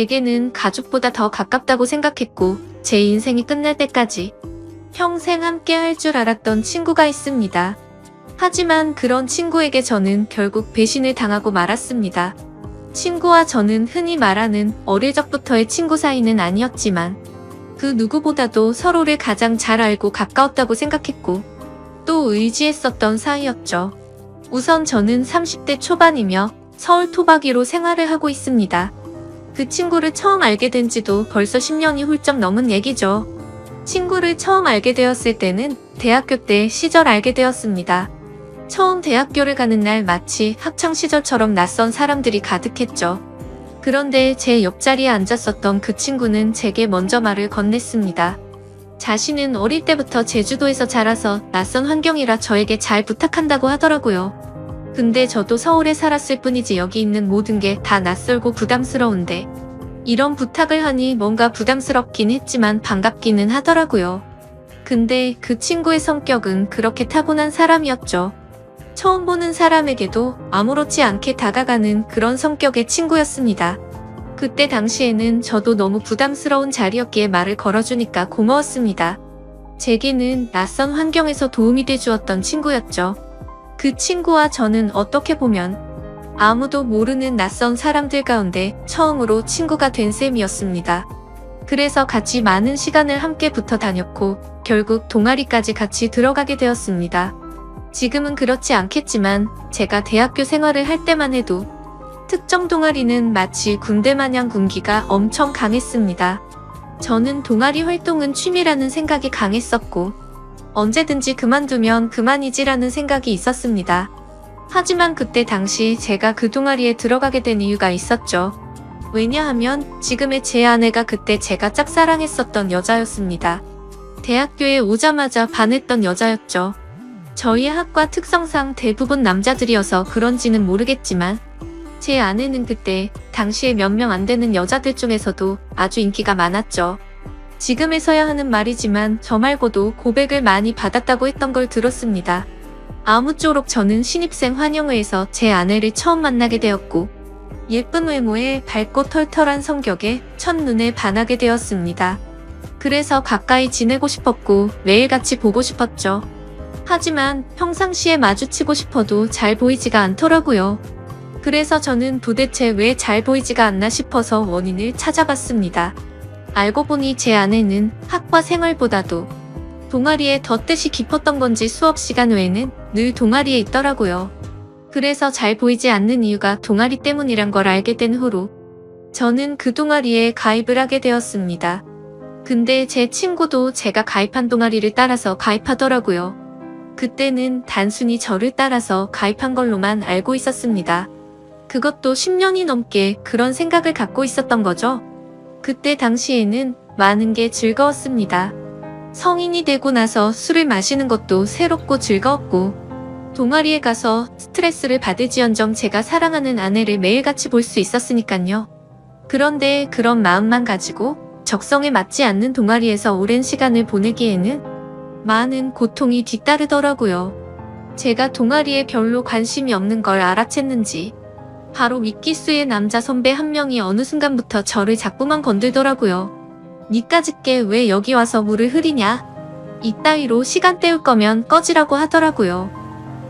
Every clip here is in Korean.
제게는 가족보다 더 가깝다고 생각했고 제 인생이 끝날 때까지 평생 함께 할 줄 알았던 친구가 있습니다. 하지만 그런 친구에게 저는 결국 배신을 당하고 말았습니다. 친구와 저는 흔히 말하는 어릴 적부터의 친구 사이는 아니었지만 그 누구보다도 서로를 가장 잘 알고 가까웠다고 생각했고 또 의지했었던 사이였죠. 우선 저는 30대 초반이며 서울 토박이로 생활을 하고 있습니다. 그 친구를 처음 알게 된 지도 벌써 10년이 훌쩍 넘은 얘기죠. 친구를 처음 알게 되었을 때는 대학교 때 시절 알게 되었습니다. 처음 대학교를 가는 날 마치 학창시절처럼 낯선 사람들이 가득했죠. 그런데 제 옆자리에 앉았었던 그 친구는 제게 먼저 말을 건넸습니다. 자신은 어릴 때부터 제주도에서 자라서 낯선 환경이라 저에게 잘 부탁한다고 하더라고요. 근데 저도 서울에 살았을 뿐이지 여기 있는 모든 게 다 낯설고 부담스러운데 이런 부탁을 하니 뭔가 부담스럽긴 했지만 반갑기는 하더라고요. 근데 그 친구의 성격은 그렇게 타고난 사람이었죠. 처음 보는 사람에게도 아무렇지 않게 다가가는 그런 성격의 친구였습니다. 그때 당시에는 저도 너무 부담스러운 자리였기에 말을 걸어주니까 고마웠습니다. 제게는 낯선 환경에서 도움이 돼주었던 친구였죠. 그 친구와 저는 어떻게 보면 아무도 모르는 낯선 사람들 가운데 처음으로 친구가 된 셈이었습니다. 그래서 같이 많은 시간을 함께 붙어 다녔고 결국 동아리까지 같이 들어가게 되었습니다. 지금은 그렇지 않겠지만 제가 대학교 생활을 할 때만 해도 특정 동아리는 마치 군대 마냥 군기가 엄청 강했습니다. 저는 동아리 활동은 취미라는 생각이 강했었고 언제든지 그만두면 그만이지라는 생각이 있었습니다. 하지만 그때 당시 제가 그 동아리에 들어가게 된 이유가 있었죠. 왜냐하면 지금의 제 아내가 그때 제가 짝사랑했었던 여자였습니다. 대학교에 오자마자 반했던 여자였죠. 저희 학과 특성상 대부분 남자들이어서 그런지는 모르겠지만 제 아내는 그때 당시에 몇 명 안 되는 여자들 중에서도 아주 인기가 많았죠. 지금에서야 하는 말이지만 저 말고도 고백을 많이 받았다고 했던 걸 들었습니다. 아무쪼록 저는 신입생 환영회에서 제 아내를 처음 만나게 되었고 예쁜 외모에 밝고 털털한 성격에 첫눈에 반하게 되었습니다. 그래서 가까이 지내고 싶었고 매일 같이 보고 싶었죠. 하지만 평상시에 마주치고 싶어도 잘 보이지가 않더라고요. 그래서 저는 도대체 왜 잘 보이지가 않나 싶어서 원인을 찾아봤습니다. 알고 보니 제 아내는 학과 생활보다도 동아리에 더 뜻이 깊었던 건지 수업 시간 외에는 늘 동아리에 있더라고요. 그래서 잘 보이지 않는 이유가 동아리 때문이란 걸 알게 된 후로 저는 그 동아리에 가입을 하게 되었습니다. 근데 제 친구도 제가 가입한 동아리를 따라서 가입하더라고요. 그때는 단순히 저를 따라서 가입한 걸로만 알고 있었습니다. 그것도 10년이 넘게 그런 생각을 갖고 있었던 거죠. 그때 당시에는 많은 게 즐거웠습니다. 성인이 되고 나서 술을 마시는 것도 새롭고 즐거웠고 동아리에 가서 스트레스를 받을지언정 제가 사랑하는 아내를 매일같이 볼 수 있었으니깐요. 그런데 그런 마음만 가지고 적성에 맞지 않는 동아리에서 오랜 시간을 보내기에는 많은 고통이 뒤따르더라고요. 제가 동아리에 별로 관심이 없는 걸 알아챘는지 바로 미끼수의 남자 선배 한 명이 어느 순간부터 저를 자꾸만 건들더라고요. 니까짓게 왜 여기 와서 물을 흐리냐? 이따위로 시간 때울 거면 꺼지라고 하더라고요.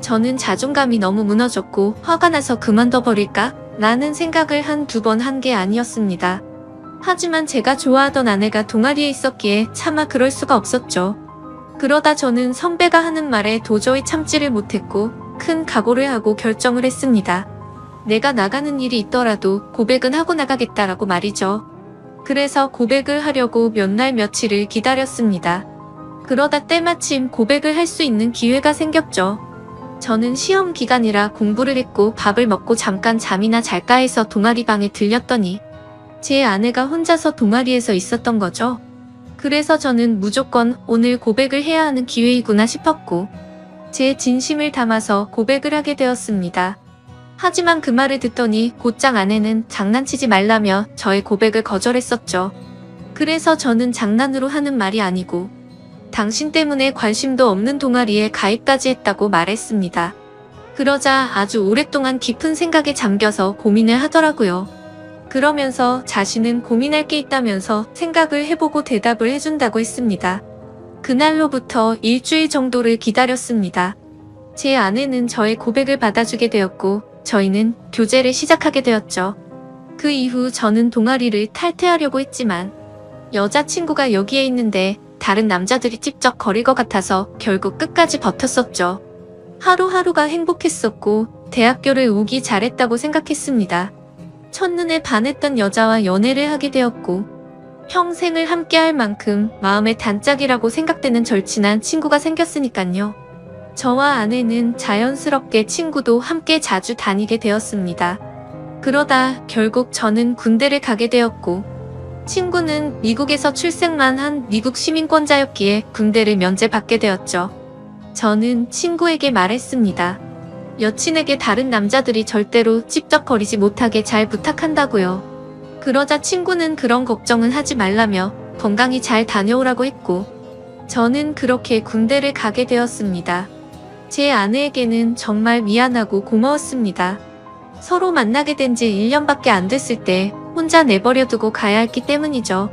저는 자존감이 너무 무너졌고 화가 나서 그만둬버릴까? 라는 생각을 한두 번 한 게 아니었습니다. 하지만 제가 좋아하던 아내가 동아리에 있었기에 차마 그럴 수가 없었죠. 그러다 저는 선배가 하는 말에 도저히 참지를 못했고 큰 각오를 하고 결정을 했습니다. 내가 나가는 일이 있더라도 고백은 하고 나가겠다라고 말이죠. 그래서 고백을 하려고 몇 날 며칠을 기다렸습니다. 그러다 때마침 고백을 할 수 있는 기회가 생겼죠. 저는 시험 기간이라 공부를 했고 밥을 먹고 잠깐 잠이나 잘까 해서 동아리 방에 들렸더니 제 아내가 혼자서 동아리에서 있었던 거죠. 그래서 저는 무조건 오늘 고백을 해야 하는 기회이구나 싶었고 제 진심을 담아서 고백을 하게 되었습니다. 하지만 그 말을 듣더니 곧장 아내는 장난치지 말라며 저의 고백을 거절했었죠. 그래서 저는 장난으로 하는 말이 아니고 당신 때문에 관심도 없는 동아리에 가입까지 했다고 말했습니다. 그러자 아주 오랫동안 깊은 생각에 잠겨서 고민을 하더라고요. 그러면서 자신은 고민할 게 있다면서 생각을 해보고 대답을 해준다고 했습니다. 그날로부터 일주일 정도를 기다렸습니다. 제 아내는 저의 고백을 받아주게 되었고 저희는 교제를 시작하게 되었죠. 그 이후 저는 동아리를 탈퇴하려고 했지만 여자친구가 여기에 있는데 다른 남자들이 찝쩍거릴 것 같아서 결국 끝까지 버텼었죠. 하루하루가 행복했었고 대학교를 오기 잘했다고 생각했습니다. 첫눈에 반했던 여자와 연애를 하게 되었고 평생을 함께할 만큼 마음의 단짝이라고 생각되는 절친한 친구가 생겼으니깐요. 저와 아내는 자연스럽게 친구도 함께 자주 다니게 되었습니다. 그러다 결국 저는 군대를 가게 되었고 친구는 미국에서 출생만 한 미국 시민권자였기에 군대를 면제받게 되었죠. 저는 친구에게 말했습니다. 여친에게 다른 남자들이 절대로 찝쩍거리지 못하게 잘 부탁한다고요. 그러자 친구는 그런 걱정은 하지 말라며 건강히 잘 다녀오라고 했고 저는 그렇게 군대를 가게 되었습니다. 제 아내에게는 정말 미안하고 고마웠습니다. 서로 만나게 된 지 1년밖에 안 됐을 때 혼자 내버려두고 가야 했기 때문이죠.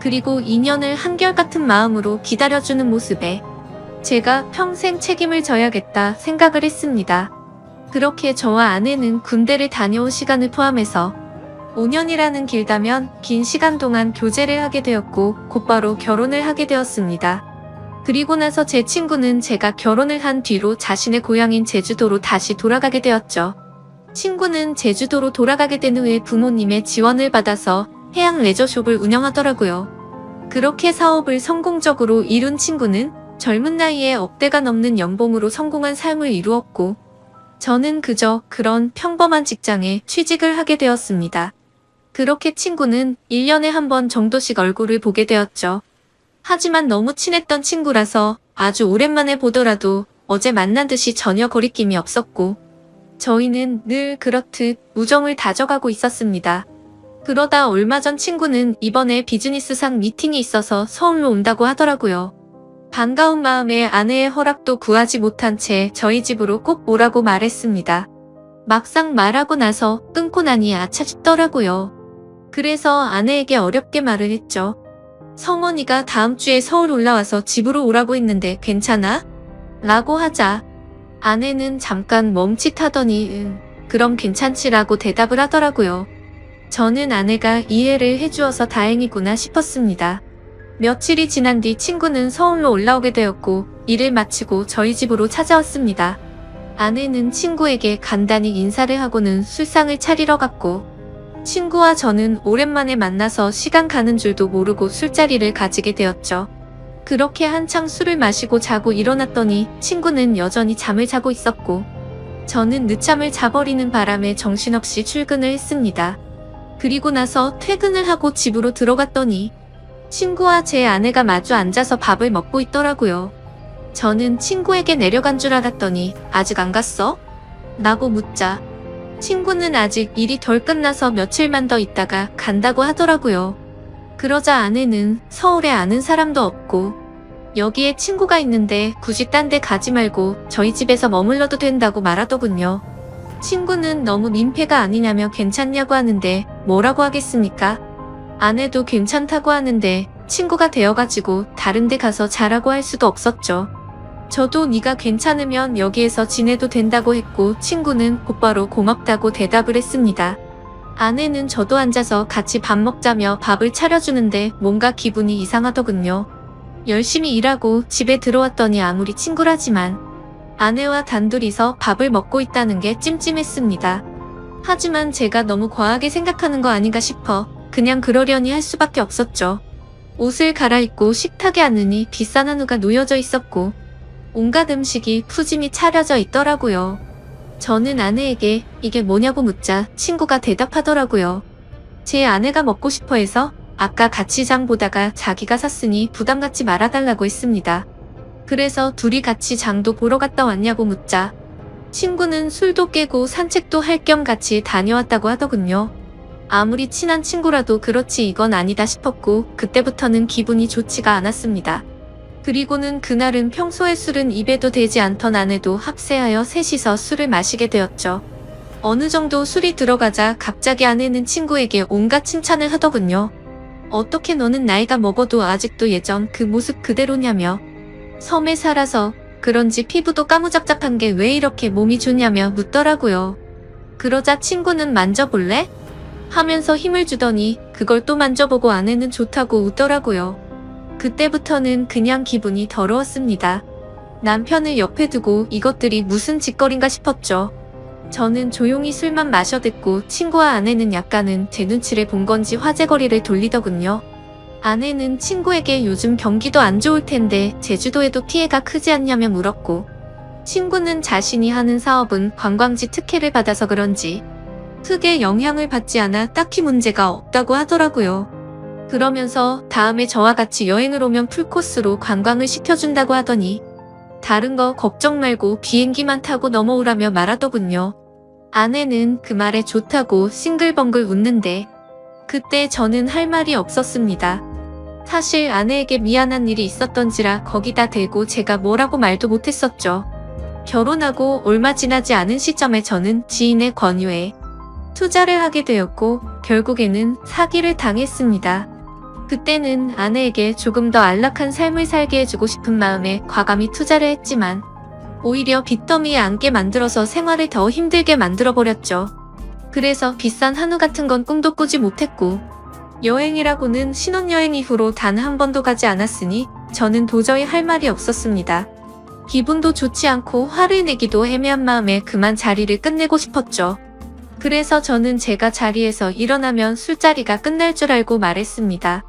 그리고 2년을 한결같은 마음으로 기다려주는 모습에 제가 평생 책임을 져야겠다 생각을 했습니다. 그렇게 저와 아내는 군대를 다녀온 시간을 포함해서 5년이라는 길다면 긴 시간 동안 교제를 하게 되었고 곧바로 결혼을 하게 되었습니다. 그리고 나서 제 친구는 제가 결혼을 한 뒤로 자신의 고향인 제주도로 다시 돌아가게 되었죠. 친구는 제주도로 돌아가게 된 후에 부모님의 지원을 받아서 해양 레저숍을 운영하더라고요. 그렇게 사업을 성공적으로 이룬 친구는 젊은 나이에 억대가 넘는 연봉으로 성공한 삶을 이루었고 저는 그저 그런 평범한 직장에 취직을 하게 되었습니다. 그렇게 친구는 1년에 한 번 정도씩 얼굴을 보게 되었죠. 하지만 너무 친했던 친구라서 아주 오랜만에 보더라도 어제 만난 듯이 전혀 거리낌이 없었고 저희는 늘 그렇듯 우정을 다져가고 있었습니다. 그러다 얼마 전 친구는 이번에 비즈니스상 미팅이 있어서 서울로 온다고 하더라고요. 반가운 마음에 아내의 허락도 구하지 못한 채 저희 집으로 꼭 오라고 말했습니다. 막상 말하고 나서 끊고 나니 아차 싶더라고요. 그래서 아내에게 어렵게 말을 했죠. 성원이가 다음 주에 서울 올라와서 집으로 오라고 했는데 괜찮아? 라고 하자 아내는 잠깐 멈칫하더니 그럼 괜찮지라고 대답을 하더라고요. 저는 아내가 이해를 해주어서 다행이구나 싶었습니다. 며칠이 지난 뒤 친구는 서울로 올라오게 되었고 일을 마치고 저희 집으로 찾아왔습니다. 아내는 친구에게 간단히 인사를 하고는 술상을 차리러 갔고 친구와 저는 오랜만에 만나서 시간 가는 줄도 모르고 술자리를 가지게 되었죠. 그렇게 한창 술을 마시고 자고 일어났더니 친구는 여전히 잠을 자고 있었고 저는 늦잠을 자버리는 바람에 정신없이 출근을 했습니다. 그리고 나서 퇴근을 하고 집으로 들어갔더니 친구와 제 아내가 마주 앉아서 밥을 먹고 있더라고요. 저는 친구에게 내려간 줄 알았더니 아직 안 갔어? 라고 묻자 친구는 아직 일이 덜 끝나서 며칠만 더 있다가 간다고 하더라고요. 그러자 아내는 서울에 아는 사람도 없고 여기에 친구가 있는데 굳이 딴 데 가지 말고 저희 집에서 머물러도 된다고 말하더군요. 친구는 너무 민폐가 아니냐며 괜찮냐고 하는데 뭐라고 하겠습니까? 아내도 괜찮다고 하는데 친구가 되어가지고 다른 데 가서 자라고 할 수도 없었죠. 저도 네가 괜찮으면 여기에서 지내도 된다고 했고 친구는 곧바로 고맙다고 대답을 했습니다. 아내는 저도 앉아서 같이 밥 먹자며 밥을 차려주는데 뭔가 기분이 이상하더군요. 열심히 일하고 집에 들어왔더니 아무리 친구라지만 아내와 단둘이서 밥을 먹고 있다는 게 찜찜했습니다. 하지만 제가 너무 과하게 생각하는 거 아닌가 싶어 그냥 그러려니 할 수밖에 없었죠. 옷을 갈아입고 식탁에 앉으니 비싼 한우가 놓여져 있었고 온갖 음식이 푸짐히 차려져 있더라고요. 저는 아내에게 이게 뭐냐고 묻자 친구가 대답하더라고요. 제 아내가 먹고 싶어 해서 아까 같이 장 보다가 자기가 샀으니 부담 갖지 말아달라고 했습니다. 그래서 둘이 같이 장도 보러 갔다 왔냐고 묻자 친구는 술도 깨고 산책도 할 겸 같이 다녀왔다고 하더군요. 아무리 친한 친구라도 그렇지 이건 아니다 싶었고 그때부터는 기분이 좋지가 않았습니다. 그리고는 그날은 평소에 술은 입에도 대지 않던 아내도 합세하여 셋이서 술을 마시게 되었죠. 어느 정도 술이 들어가자 갑자기 아내는 친구에게 온갖 칭찬을 하더군요. 어떻게 너는 나이가 먹어도 아직도 예전 그 모습 그대로냐며. 섬에 살아서 그런지 피부도 까무잡잡한 게 왜 이렇게 몸이 좋냐며 묻더라고요. 그러자 친구는 만져볼래? 하면서 힘을 주더니 그걸 또 만져보고 아내는 좋다고 웃더라고요. 그때부터는 그냥 기분이 더러웠습니다. 남편을 옆에 두고 이것들이 무슨 짓거린가 싶었죠. 저는 조용히 술만 마셔댔고 친구와 아내는 약간은 제 눈치를 본 건지 화제거리를 돌리더군요. 아내는 친구에게 요즘 경기도 안 좋을 텐데 제주도에도 피해가 크지 않냐며 물었고, 친구는 자신이 하는 사업은 관광지 특혜를 받아서 그런지 크게 영향을 받지 않아 딱히 문제가 없다고 하더라고요. 그러면서 다음에 저와 같이 여행을 오면 풀코스로 관광을 시켜준다고 하더니 다른 거 걱정 말고 비행기만 타고 넘어오라며 말하더군요. 아내는 그 말에 좋다고 싱글벙글 웃는데 그때 저는 할 말이 없었습니다. 사실 아내에게 미안한 일이 있었던지라 거기다 대고 제가 뭐라고 말도 못했었죠. 결혼하고 얼마 지나지 않은 시점에 저는 지인의 권유에 투자를 하게 되었고 결국에는 사기를 당했습니다. 그때는 아내에게 조금 더 안락한 삶을 살게 해주고 싶은 마음에 과감히 투자를 했지만 오히려 빚더미에 앉게 만들어서 생활을 더 힘들게 만들어버렸죠. 그래서 비싼 한우 같은 건 꿈도 꾸지 못했고 여행이라고는 신혼여행 이후로 단 한 번도 가지 않았으니 저는 도저히 할 말이 없었습니다. 기분도 좋지 않고 화를 내기도 애매한 마음에 그만 자리를 끝내고 싶었죠. 그래서 저는 제가 자리에서 일어나면 술자리가 끝날 줄 알고 말했습니다.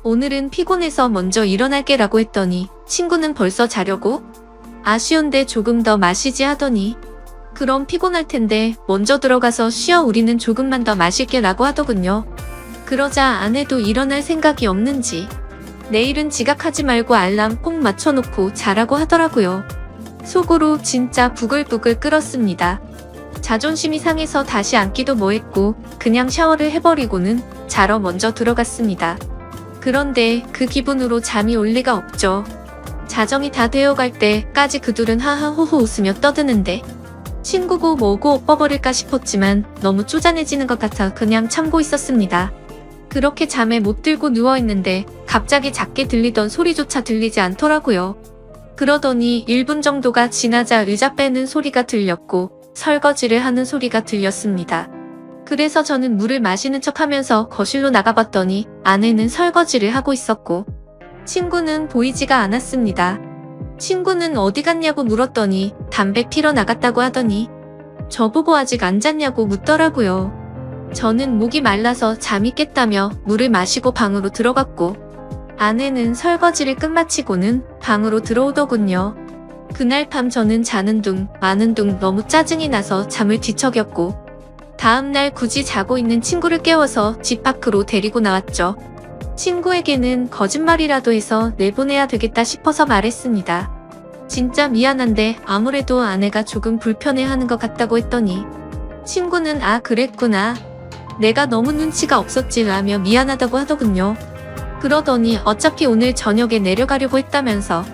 오늘은 피곤해서 먼저 일어날게 라고 했더니 친구는 벌써 자려고? 아쉬운데 조금 더 마시지 하더니 그럼 피곤할 텐데 먼저 들어가서 쉬어 우리는 조금만 더 마실게 라고 하더군요. 그러자 아내도 일어날 생각이 없는지 내일은 지각하지 말고 알람 꼭 맞춰놓고 자라고 하더라고요. 속으로 진짜 부글부글 끓었습니다. 자존심이 상해서 다시 앉기도 뭐했고 그냥 샤워를 해버리고는 자러 먼저 들어갔습니다. 그런데 그 기분으로 잠이 올 리가 없죠. 자정이 다 되어갈 때까지 그둘은 하하호호 웃으며 떠드는데 친구고 뭐고 엎어버릴까 싶었지만 너무 쪼잔해지는 것 같아 그냥 참고 있었습니다. 그렇게 잠에 못 들고 누워있는데 갑자기 작게 들리던 소리조차 들리지 않더라고요. 그러더니 1분 정도가 지나자 의자 빼는 소리가 들렸고 설거지를 하는 소리가 들렸습니다. 그래서 저는 물을 마시는 척하면서 거실로 나가봤더니 아내는 설거지를 하고 있었고 친구는 보이지가 않았습니다. 친구는 어디 갔냐고 물었더니 담배 피러 나갔다고 하더니 저보고 아직 안 잤냐고 묻더라고요. 저는 목이 말라서 잠이 깼다며 물을 마시고 방으로 들어갔고 아내는 설거지를 끝마치고는 방으로 들어오더군요. 그날 밤 저는 자는 둥 마는 둥 너무 짜증이 나서 잠을 뒤척였고 다음날 굳이 자고 있는 친구를 깨워서 집 밖으로 데리고 나왔죠. 친구에게는 거짓말이라도 해서 내보내야 되겠다 싶어서 말했습니다. 진짜 미안한데 아무래도 아내가 조금 불편해하는 것 같다고 했더니 친구는 아 그랬구나. 내가 너무 눈치가 없었지 라며 미안하다고 하더군요. 그러더니 어차피 오늘 저녁에 내려가려고 했다면서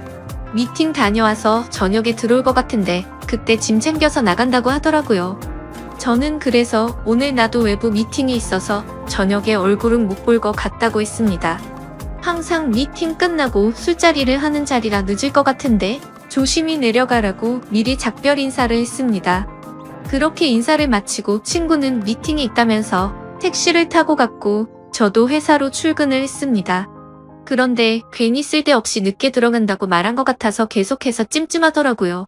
미팅 다녀와서 저녁에 들어올 것 같은데 그때 짐 챙겨서 나간다고 하더라고요. 저는 그래서 오늘 나도 외부 미팅이 있어서 저녁에 얼굴은 못 볼 것 같다고 했습니다. 항상 미팅 끝나고 술자리를 하는 자리라 늦을 것 같은데 조심히 내려가라고 미리 작별 인사를 했습니다. 그렇게 인사를 마치고 친구는 미팅이 있다면서 택시를 타고 갔고 저도 회사로 출근을 했습니다. 그런데 괜히 쓸데없이 늦게 들어간다고 말한 것 같아서 계속해서 찜찜하더라고요.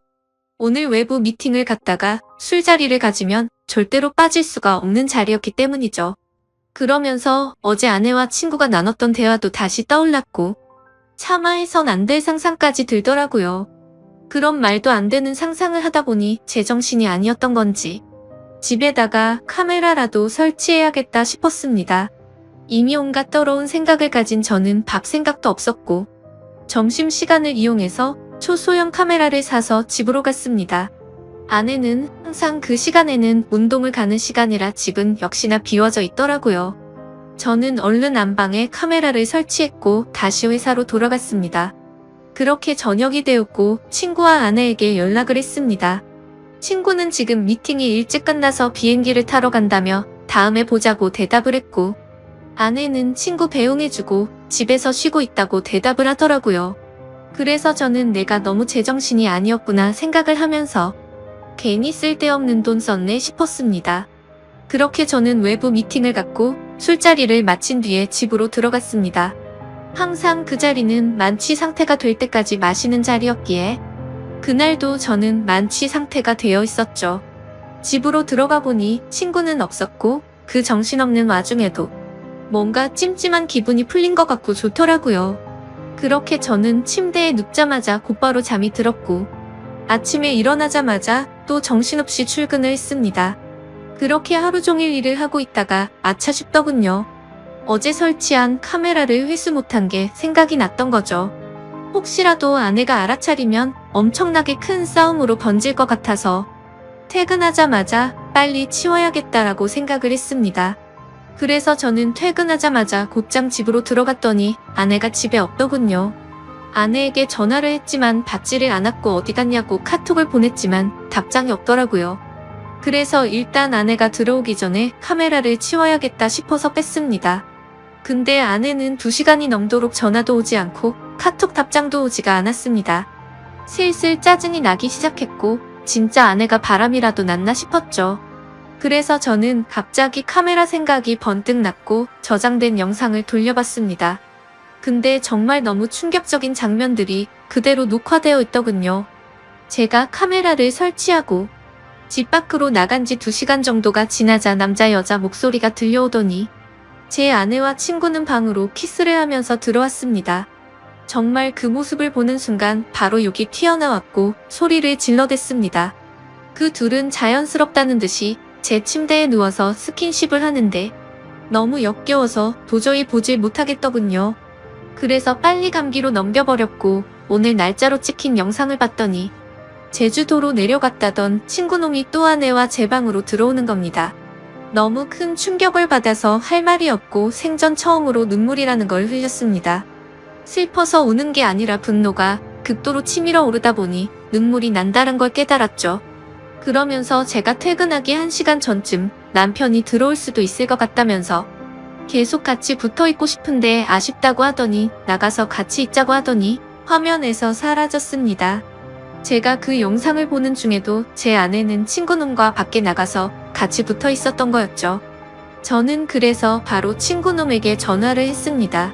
오늘 외부 미팅을 갔다가 술자리를 가지면 절대로 빠질 수가 없는 자리였기 때문이죠. 그러면서 어제 아내와 친구가 나눴던 대화도 다시 떠올랐고 차마 해선 안 될 상상까지 들더라고요. 그런 말도 안 되는 상상을 하다 보니 제정신이 아니었던 건지 집에다가 카메라라도 설치해야겠다 싶었습니다. 이미 온갖 더러운 생각을 가진 저는 밥 생각도 없었고 점심시간을 이용해서 초소형 카메라를 사서 집으로 갔습니다. 아내는 항상 그 시간에는 운동을 가는 시간이라 집은 역시나 비워져 있더라고요. 저는 얼른 안방에 카메라를 설치했고 다시 회사로 돌아갔습니다. 그렇게 저녁이 되었고 친구와 아내에게 연락을 했습니다. 친구는 지금 미팅이 일찍 끝나서 비행기를 타러 간다며 다음에 보자고 대답을 했고, 아내는 친구 배웅해주고 집에서 쉬고 있다고 대답을 하더라고요. 그래서 저는 내가 너무 제정신이 아니었구나 생각을 하면서 괜히 쓸데없는 돈 썼네 싶었습니다. 그렇게 저는 외부 미팅을 갖고 술자리를 마친 뒤에 집으로 들어갔습니다. 항상 그 자리는 만취 상태가 될 때까지 마시는 자리였기에 그날도 저는 만취 상태가 되어 있었죠. 집으로 들어가 보니 친구는 없었고 그 정신없는 와중에도 뭔가 찜찜한 기분이 풀린 것 같고 좋더라고요. 그렇게 저는 침대에 눕자마자 곧바로 잠이 들었고 아침에 일어나자마자 또 정신없이 출근을 했습니다. 그렇게 하루 종일 일을 하고 있다가 아차 싶더군요. 어제 설치한 카메라를 회수 못한 게 생각이 났던 거죠. 혹시라도 아내가 알아차리면 엄청나게 큰 싸움으로 번질 것 같아서 퇴근하자마자 빨리 치워야겠다라고 생각을 했습니다. 그래서 저는 퇴근하자마자 곧장 집으로 들어갔더니 아내가 집에 없더군요. 아내에게 전화를 했지만 받지를 않았고 어디 갔냐고 카톡을 보냈지만 답장이 없더라고요. 그래서 일단 아내가 들어오기 전에 카메라를 치워야겠다 싶어서 뺐습니다. 근데 아내는 2시간이 넘도록 전화도 오지 않고 카톡 답장도 오지가 않았습니다. 슬슬 짜증이 나기 시작했고 진짜 아내가 바람이라도 났나 싶었죠. 그래서 저는 갑자기 카메라 생각이 번뜩 났고 저장된 영상을 돌려봤습니다. 근데 정말 너무 충격적인 장면들이 그대로 녹화되어 있더군요. 제가 카메라를 설치하고 집 밖으로 나간 지 2시간 정도가 지나자 남자 여자 목소리가 들려오더니 제 아내와 친구는 방으로 키스를 하면서 들어왔습니다. 정말 그 모습을 보는 순간 바로 욕이 튀어나왔고 소리를 질러댔습니다. 그 둘은 자연스럽다는 듯이 제 침대에 누워서 스킨십을 하는데 너무 역겨워서 도저히 보질 못하겠더군요. 그래서 빨리 감기로 넘겨버렸고 오늘 날짜로 찍힌 영상을 봤더니 제주도로 내려갔다던 친구놈이 또 아내와 제 방으로 들어오는 겁니다. 너무 큰 충격을 받아서 할 말이 없고 생전 처음으로 눈물이라는 걸 흘렸습니다. 슬퍼서 우는 게 아니라 분노가 극도로 치밀어 오르다 보니 눈물이 난다는 걸 깨달았죠. 그러면서 제가 퇴근하기 1시간 전쯤 남편이 들어올 수도 있을 것 같다면서 계속 같이 붙어있고 싶은데 아쉽다고 하더니 나가서 같이 있자고 하더니 화면에서 사라졌습니다. 제가 그 영상을 보는 중에도 제 아내는 친구놈과 밖에 나가서 같이 붙어 있었던 거였죠. 저는 그래서 바로 친구놈에게 전화를 했습니다.